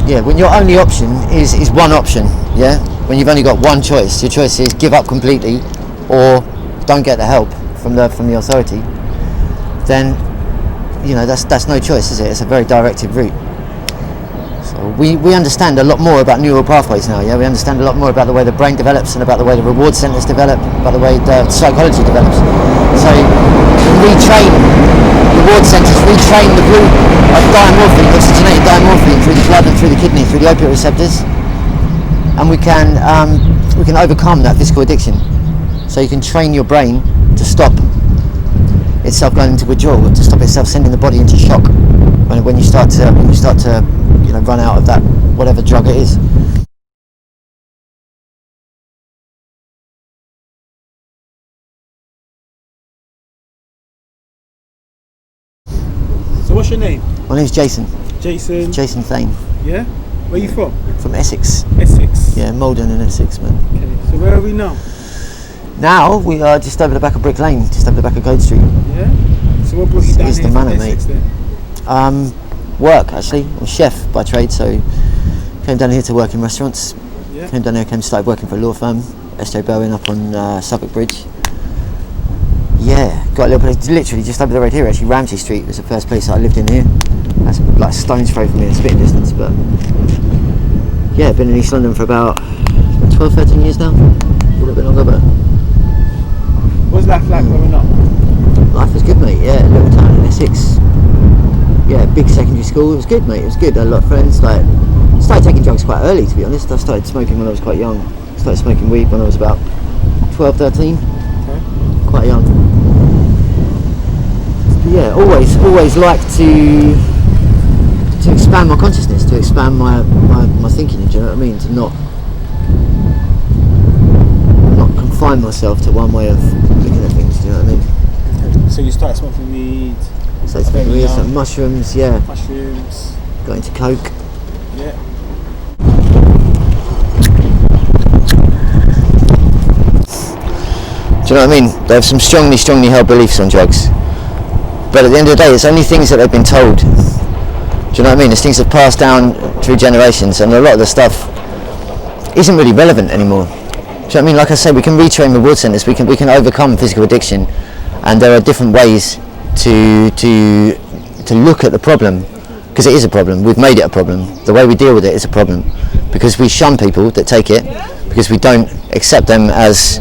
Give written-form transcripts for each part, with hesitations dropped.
Yeah, when your only option is one option, yeah? When you've only got one choice, your choice is give up completely or don't get the help from the authority, then, you know, that's no choice, is it? It's a very directed route. So we understand a lot more about neural pathways now, yeah? We understand a lot more about the way the brain develops and about the way the reward centers develop, about the way the psychology develops. So retrain reward centers, retrain the route of diamorphine, oxygenated diamorphine through the blood and through the kidney, through the opiate receptors, and we can overcome that physical addiction. So you can train your brain to stop itself going into withdrawal, to stop itself sending the body into shock when you start to you know, run out of that whatever drug it is. So what's your name? My name's Jason. Jason. Jason Thane. Yeah? Where are you from? From Essex. Essex. Yeah, Malden in Essex, man. Okay, so where are we now? Now we are just over the back of Brick Lane, just over the back of Goat Street. Yeah? So what brought you down It's here the manor, from Essex then? Work, actually. I'm a chef by trade, so came down here to work in restaurants. Yeah? Came down here, started working for a law firm, SJ Bowen, up on Southwark Bridge. Yeah, got a little place, literally just over the road here, actually. Ramsey Street was the first place that I lived in here. That's like a stone's throw from me, a spitting distance, but yeah, been in East London for about 12, 13 years now. A little bit longer, but What's life like growing up? life was good, mate. Yeah, little town in Essex. Yeah, big secondary school. It was good, mate. It was good. I had a lot of friends. Like, started taking drugs quite early, to be honest. I started smoking when I was quite young. Started smoking weed when I was about 12, 13. Okay. Quite young. But yeah, always liked to expand my consciousness, to expand my thinking. Do you know what I mean? To not confine myself to one way of looking at things. Do you know what I mean? Okay. So you started smoking weed. So it's been weird, some mushrooms, yeah. Mushrooms. Got into coke. Yeah. Do you know what I mean? They have some strongly held beliefs on drugs. But at the end of the day, it's only things that they've been told. Do you know what I mean? It's things that passed down through generations, and a lot of the stuff isn't really relevant anymore. Do you know what I mean? Like I say, we can retrain reward centers, we can overcome physical addiction, and there are different ways to look at the problem, because it is a problem. We've made it a problem. The way we deal with it is a problem, because we shun people that take it, because we don't accept them as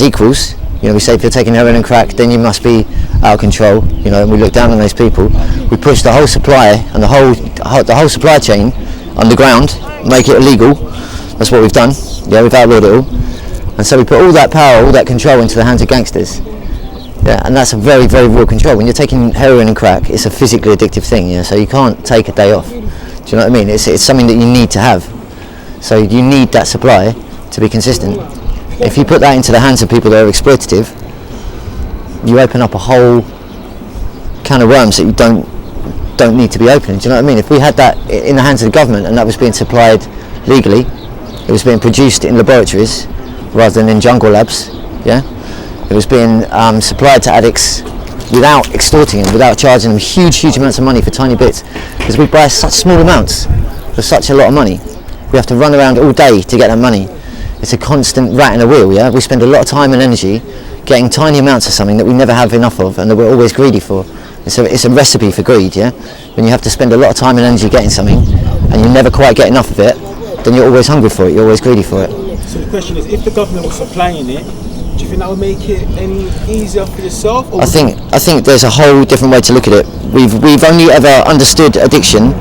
equals. You know, we say if you're taking heroin and crack, then you must be out of control. You know, and we look down on those people. We push the whole supply and the whole supply chain underground, make it illegal. That's what we've done. Yeah, we've outlawed it all, and so we put all that power, all that control into the hands of gangsters. Yeah, and that's a very, very real control. When you're taking heroin and crack, it's a physically addictive thing. Yeah, so you can't take a day off. Do you know what I mean? It's something that you need to have. So you need that supply to be consistent. If you put that into the hands of people that are exploitative, you open up a whole can of worms that you don't need to be opening. Do you know what I mean? If we had that in the hands of the government and that was being supplied legally, it was being produced in laboratories rather than in jungle labs. Yeah. It was being supplied to addicts without extorting them, without charging them huge amounts of money for tiny bits, because we buy such small amounts for such a lot of money. We have to run around all day to get that money. It's a constant rat in a wheel, yeah? We spend a lot of time and energy getting tiny amounts of something that we never have enough of and that we're always greedy for. It's a recipe for greed, yeah? When you have to spend a lot of time and energy getting something and you never quite get enough of it, then you're always hungry for it, you're always greedy for it. So the question is, if the government was supplying it, do you think that would make it any easier for yourself? Or I think there's a whole different way to look at it. We've only ever understood addiction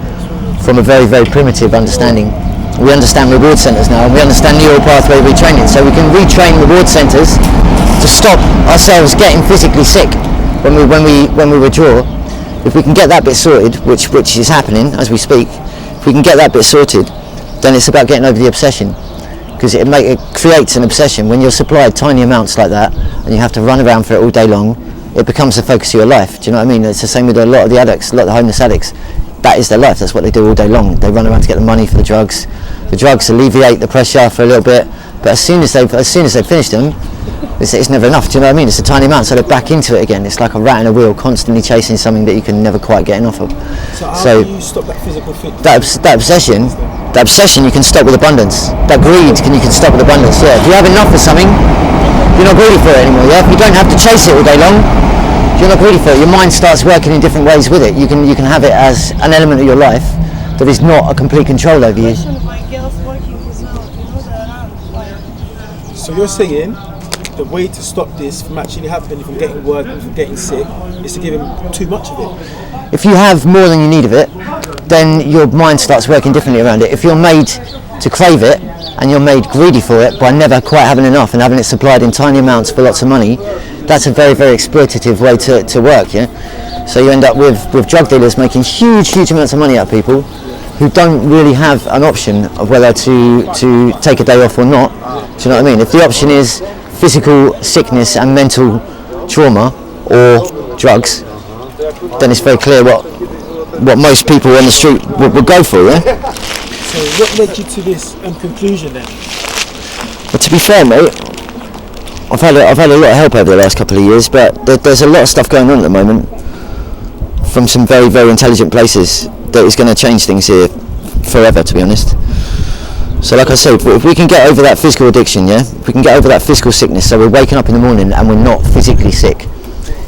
from a very, very primitive understanding. We understand reward centers now, and we understand neural pathway retraining, so we can retrain reward centers to stop ourselves getting physically sick when we withdraw. If we can get that bit sorted, which is happening as we speak, if we can get that bit sorted, then it's about getting over the obsession. Because it creates an obsession. When you're supplied tiny amounts like that and you have to run around for it all day long, it becomes the focus of your life. Do you know what I mean? It's the same with a lot of the addicts, a lot of the homeless addicts. That is their life. That's what they do all day long. They run around to get the money for the drugs. The drugs alleviate the pressure for a little bit, but as soon as they've finished them, It's never enough. Do you know what I mean? It's a tiny amount, so they're back into it again. It's like a rat in a wheel, constantly chasing something that you can never quite get enough of. So how do you stop that physical fitness? That obsession you can stop with abundance. That greed you can stop with abundance. Yeah, if you have enough of something, you're not greedy for it anymore. Yeah, if you don't have to chase it all day long, you're not greedy for it. Your mind starts working in different ways with it. You can have it as an element of your life that is not a complete control over you. So you're saying the way to stop this from actually happening, from getting work and from getting sick, is to give him too much of it? If you have more than you need of it, then your mind starts working differently around it. If you're made to crave it and you're made greedy for it by never quite having enough and having it supplied in tiny amounts for lots of money, that's a very, very exploitative way to work. Yeah. So you end up with drug dealers making huge amounts of money out of people who don't really have an option of whether to take a day off or not. Do you know what I mean? If the option is physical sickness and mental trauma or drugs, then it's very clear what most people on the street would go for, yeah? So what led you to this conclusion then? But to be fair, mate, I've had a lot of help over the last couple of years, but there's a lot of stuff going on at the moment from some very, very intelligent places that is going to change things here forever, to be honest. So like I said, if we can get over that physical addiction, yeah, if we can get over that physical sickness, so we're waking up in the morning and we're not physically sick,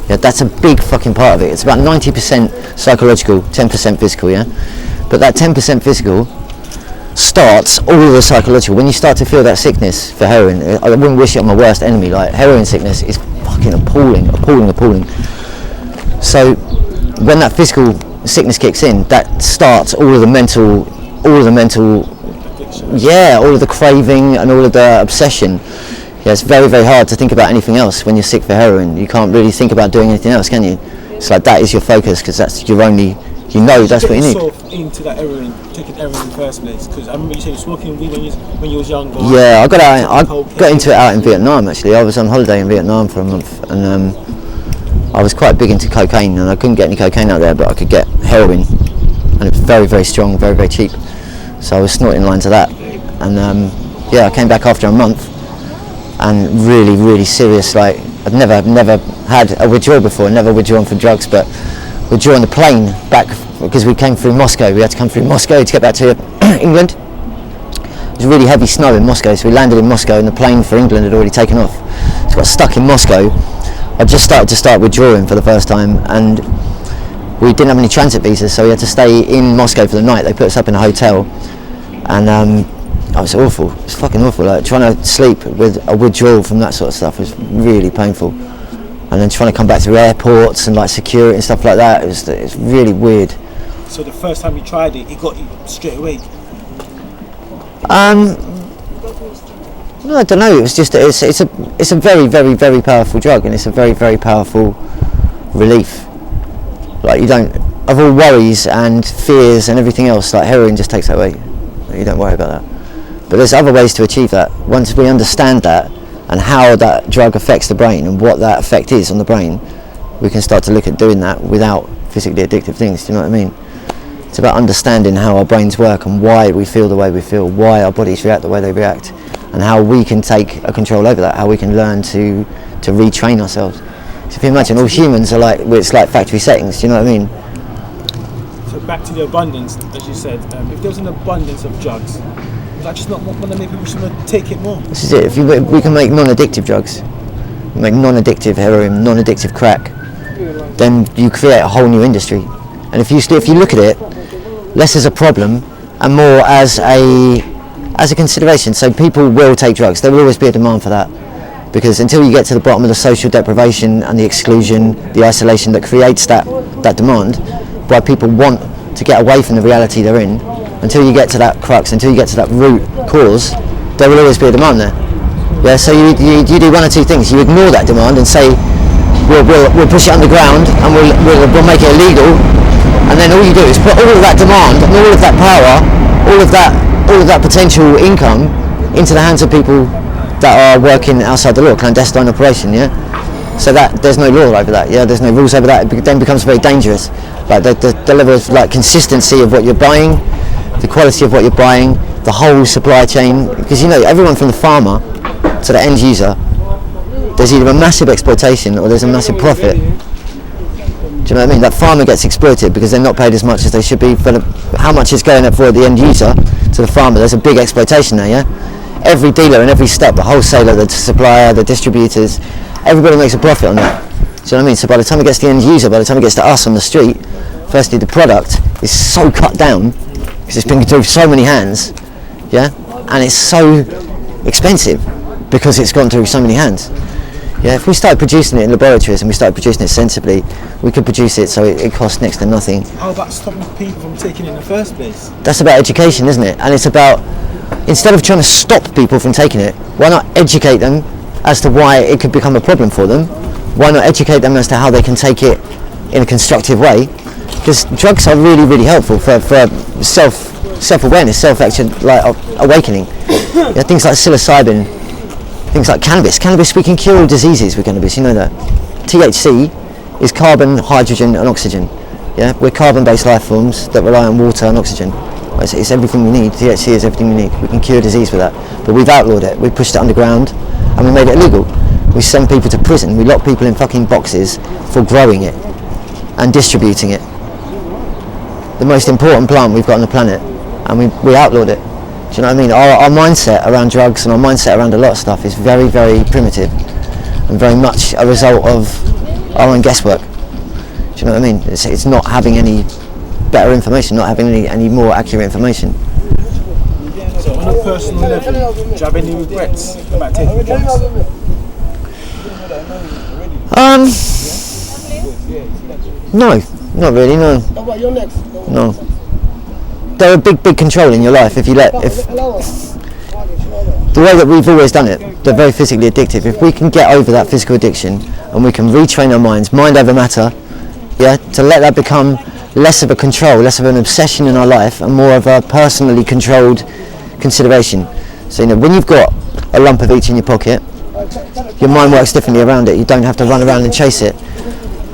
yeah, that's a big fucking part of it. It's about 90% psychological, 10% physical, yeah? But that 10% physical starts all of the psychological. When you start to feel that sickness for heroin, I wouldn't wish it on my worst enemy. Like, heroin sickness is fucking appalling. So when that physical sickness kicks in, that starts all of the mental, yeah, all of the craving and all of the obsession. Yeah, it's very, very hard to think about anything else when you're sick for heroin. You can't really think about doing anything else, can you? It's like that is your focus, because that's your only, that's what you need. Into that heroin, taking heroin in the first place, because I remember you saying smoking weed when you was younger. Yeah, I got into it out in Vietnam actually. I was on holiday in Vietnam for a month, and I was quite big into cocaine, and I couldn't get any cocaine out there, but I could get heroin, and it was very, very strong, very, very cheap. So I was snorting lines of that, and I came back after a month, and really, really serious. Like, I'd never had a withdrawal before, never withdrawn from drugs, but withdrew on the plane back, because we came through Moscow. We had to come through Moscow to get back to England. It was really heavy snow in Moscow, so we landed in Moscow, and the plane for England had already taken off. So I got stuck in Moscow. I just started withdrawing for the first time, and we didn't have any transit visas, so we had to stay in Moscow for the night. They put us up in a hotel, and it was awful. It was fucking awful. Like, trying to sleep with a withdrawal from that sort of stuff was really painful. And then trying to come back through airports and like security and stuff like that, it's really weird. So the first time you tried it got you straight away? No, I don't know. It was just it's a very, very, very powerful drug, and it's a very, very powerful relief. Like, you don't, of all worries and fears and everything else, like heroin just takes that away. You don't worry about that. But there's other ways to achieve that. Once we understand that and how that drug affects the brain and what that effect is on the brain, we can start to look at doing that without physically addictive things. Do you know what I mean? It's about understanding how our brains work and why we feel the way we feel, why our bodies react the way they react, and how we can take a control over that, how we can learn to retrain ourselves. So if you imagine, all humans are like, it's like factory settings, do you know what I mean? So back to the abundance, as you said, if there was an abundance of drugs, that's just not one that maybe we should take it more. This is it. If we can make non-addictive drugs, make non-addictive heroin, non-addictive crack, then you create a whole new industry. And if you look at it less as a problem and more as a consideration, so people will take drugs. There will always be a demand for that, because until you get to the bottom of the social deprivation and the exclusion, the isolation that creates that demand, why people want to get away from the reality they're in, until you get to that crux, until you get to that root cause, there will always be a demand there. Yeah, so you do one or two things. You ignore that demand and say, we'll push it underground and we'll make it illegal, and then all you do is put all of that demand and all of that power, all of that potential income into the hands of people that are working outside the law, clandestine operation, yeah? So that there's no law over that, yeah? There's no rules over that. It then becomes very dangerous. Like the level of like consistency of what you're buying, the quality of what you're buying, the whole supply chain, because you know everyone from the farmer to the end user there's either a massive exploitation or there's a massive profit. Do you know what I mean? That farmer gets exploited because they're not paid as much as they should be for how much is going up for the end user to the farmer. There's a big exploitation there, yeah? Every dealer in every step, the wholesaler, the supplier, the distributors, everybody makes a profit on that. Do you know what I mean? So by the time it gets to the end user, by the time it gets to us on the street, firstly the product is so cut down because it's been through so many hands, yeah? And it's so expensive because it's gone through so many hands. Yeah, if we started producing it in laboratories and we started producing it sensibly, we could produce it so it costs next to nothing. How about stopping people from taking it in the first place? That's about education, isn't it? And it's about, instead of trying to stop people from taking it, why not educate them as to why it could become a problem for them? Why not educate them as to how they can take it in a constructive way? Because drugs are really, really helpful for self-awareness, self-action, like awakening. Yeah, things like psilocybin, things like cannabis. Cannabis, we can cure all diseases with cannabis, you know that. THC is carbon, hydrogen and oxygen. Yeah, we're carbon-based life forms that rely on water and oxygen. It's everything we need. THC is everything we need. We can cure disease with that. But we've outlawed it. We pushed it underground and we made it illegal. We send people to prison. We lock people in fucking boxes for growing it and distributing it. The most important plant we've got on the planet, and we outlawed it. Do you know what I mean? Our mindset around drugs and our mindset around a lot of stuff is very, very primitive and very much a result of our own guesswork. Do you know what I mean? It's not having any better information, not having any more accurate information. So on a personal level, do you have any regrets about taking drugs? No, not really, no. No. They're a big control in your life if the way that we've always done it, they're very physically addictive. If we can get over that physical addiction and we can retrain our minds, mind over matter, yeah, to let that become less of a control, less of an obsession in our life and more of a personally controlled consideration. So, you know, when you've got a lump of each in your pocket, your mind works differently around it. You don't have to run around and chase it.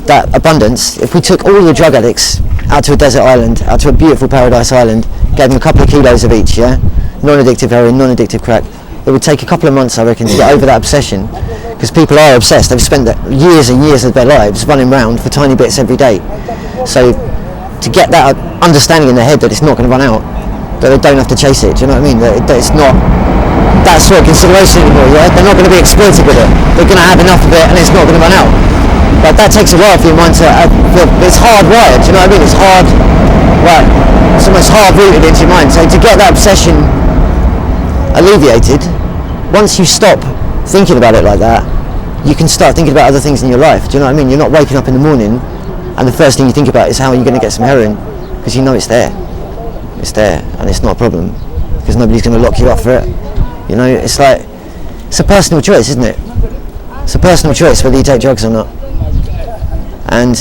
That abundance, if we took all the drug addicts out to a desert island, out to a beautiful paradise island, gave them a couple of kilos of each, yeah? Non-addictive heroin, non-addictive crack, it would take a couple of months, I reckon, to get over that obsession. Because people are obsessed. They've spent years and years of their lives running around for tiny bits every day. So to get that understanding in their head that it's not going to run out, that they don't have to chase it, do you know what I mean? That it's not that sort of consideration anymore, yeah? They're not going to be exploited with it. They're going to have enough of it and it's not going to run out. But that takes a while for your mind to, it's hardwired, do you know what I mean? It's hard, right, it's almost hard-rooted into your mind. So to get that obsession alleviated, once you stop thinking about it like that, you can start thinking about other things in your life, do you know what I mean? You're not waking up in the morning and the first thing you think about is how are you going to get some heroin, because you know it's there. It's there, and it's not a problem, because nobody's going to lock you up for it. You know, it's like, it's a personal choice, isn't it? It's a personal choice whether you take drugs or not. And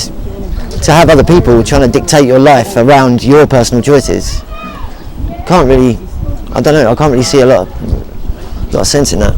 to have other people trying to dictate your life around your personal choices, can't really, I don't know, I can't really see a lot of sense in that.